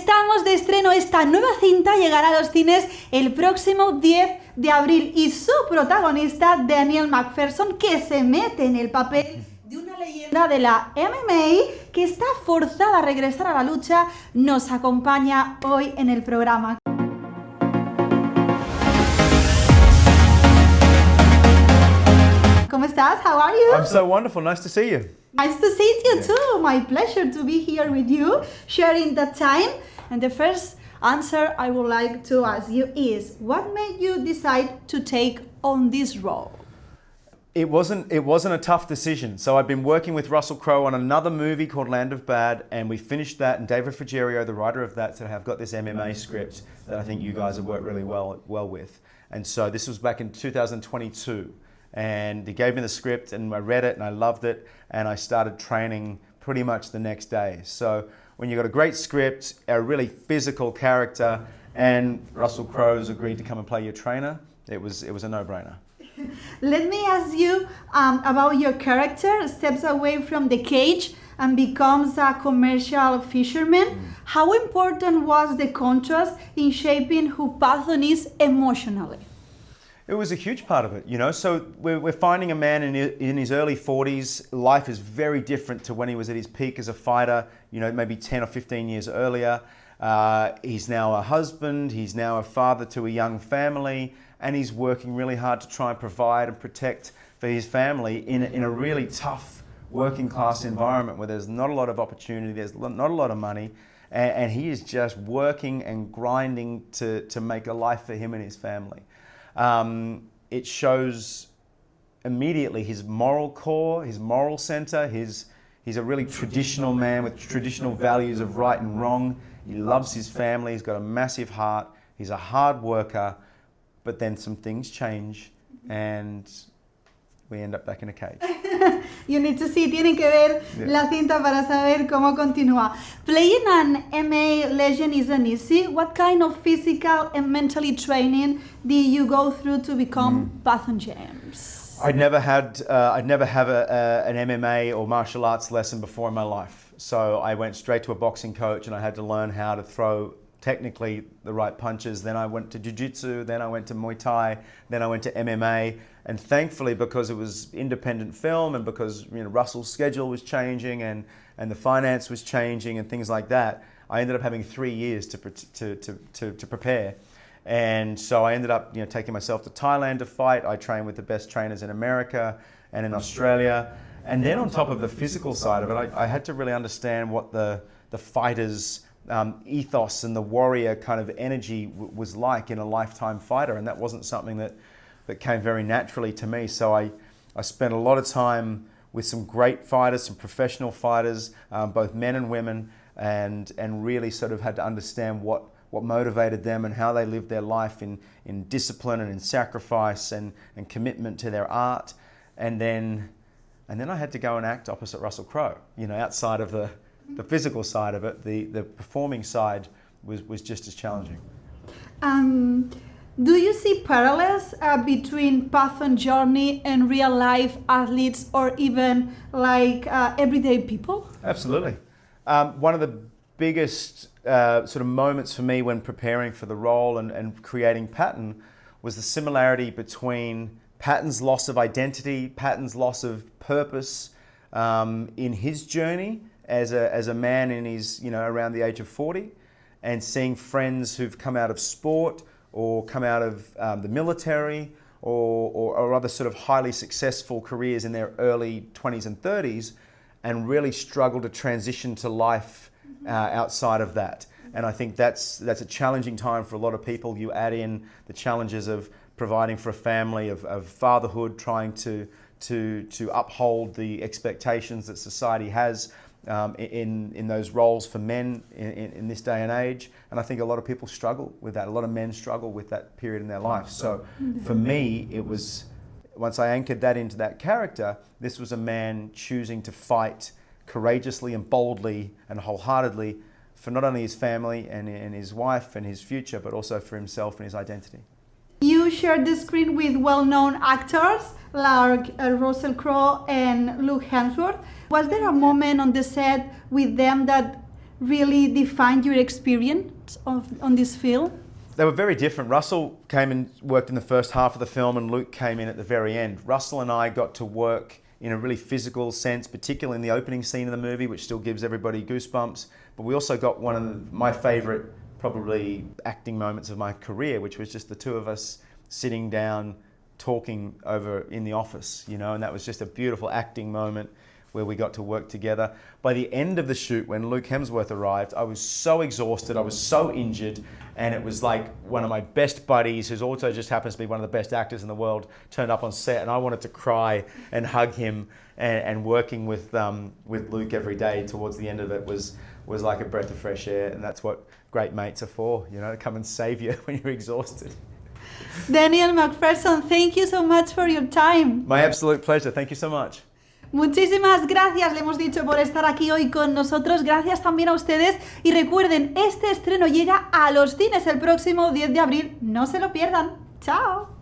Estamos de estreno, esta nueva cinta llegará a los cines el próximo 10 de abril y su protagonista, Daniel Macpherson, que se mete en el papel de una leyenda de la MMA que está forzada a regresar a la lucha, nos acompaña hoy en el programa. ¿Cómo estás? How are you? I'm so wonderful. Nice to see you. Nice to see you too. My pleasure to be here with you, sharing the time. And the first answer I would like to ask you is, what made you decide to take on this role? It wasn't a tough decision. So I've been working with Russell Crowe on another movie called Land of Bad, and we finished that. And David Frigerio, the writer of that, said, "I've got this MMA script that I think you guys have worked really well with." And so this was back in 2022. And he gave me the script and I read it and I loved it, and I started training pretty much the next day. So when you've got a great script, a really physical character, and Russell Crowe's agreed to come and play your trainer, it was a no-brainer. Let me ask you about your character. Steps away from the cage and becomes a commercial fisherman. How important was the contrast in shaping who Patton is emotionally? It was a huge part of it, you know. So we're finding a man in his early 40s. Life is very different to when he was at his peak as a fighter, you know, maybe 10 or 15 years earlier. He's now a husband, he's now a father to a young family, and he's working really hard to try and provide and protect for his family in a really tough working class environment where there's not a lot of opportunity, there's not a lot of money, and he is just working and grinding to make a life for him and his family. It shows immediately his moral core, his moral center. He's a really traditional man with traditional values of right and wrong. He loves his family, he's got a massive heart, he's a hard worker, but then some things change and we end up back in a cage. You need to see, tienen que ver la cinta para saber cómo continúa. Playing an MMA legend isn't easy. What kind of physical and mentally training did you go through to become Patton James? I'd never have an MMA or martial arts lesson before in my life. So I went straight to a boxing coach and I had to learn how to throw technically the right punches. Then I went to jiu-jitsu, then I went to Muay Thai, then I went to MMA. And thankfully, because it was independent film and because, you know, Russell's schedule was changing and the finance was changing and things like that, I ended up having 3 years to prepare. And so I ended up, you know, taking myself to Thailand to fight. I trained with the best trainers in America and in Australia. And then on top of the physical side of it, I had to really understand what the fighter's ethos and the warrior kind of energy was like in a lifetime fighter. And that wasn't something that came very naturally to me. So I spent a lot of time with some great fighters, some professional fighters, both men and women, and really sort of had to understand what motivated them and how they lived their life in discipline and in sacrifice and commitment to their art. And then I had to go and act opposite Russell Crowe. You know, outside of the physical side of it, the performing side was just as challenging. Do you see parallels between Patton's journey and real life athletes or even like everyday people? Absolutely. One of the biggest sort of moments for me when preparing for the role and creating Patton was the similarity between Patton's loss of identity, Patton's loss of purpose in his journey as a man in his, you know, around the age of 40, and seeing friends who've come out of sport or come out of the military or other sort of highly successful careers in their early 20s and 30s and really struggle to transition to life outside of that. And I think that's a challenging time for a lot of people. You add in the challenges of providing for a family, of fatherhood, trying to uphold the expectations that society has in those roles for men in this day and age. And I think a lot of people struggle with that. A lot of men struggle with that period in their life. So for me, it was, once I anchored that into that character, this was a man choosing to fight courageously and boldly and wholeheartedly for not only his family and his wife and his future, but also for himself and his identity. You shared the screen with well-known actors like Russell Crowe and Luke Hemsworth. Was there a moment on the set with them that really defined your experience on this film? They were very different. Russell came and worked in the first half of the film and Luke came in at the very end. Russell and I got to work in a really physical sense, particularly in the opening scene of the movie, which still gives everybody goosebumps. But we also got one of my favourite, probably, acting moments of my career, which was just the two of us sitting down, talking over in the office, you know, and that was just a beautiful acting moment where we got to work together. By the end of the shoot, when Luke Hemsworth arrived, I was so exhausted, I was so injured, and it was like one of my best buddies, who also just happens to be one of the best actors in the world, turned up on set, and I wanted to cry and hug him, and working with Luke every day towards the end of it was like a breath of fresh air, and that's what great mates are for, you know, to come and save you when you're exhausted. Daniel Macpherson, thank you so much for your time. My absolute pleasure. Thank you so much. Muchísimas gracias, le hemos dicho, por estar aquí hoy con nosotros. Gracias también a ustedes. Y recuerden, este estreno llega a los cines el próximo 10 de abril. No se lo pierdan. ¡Chao!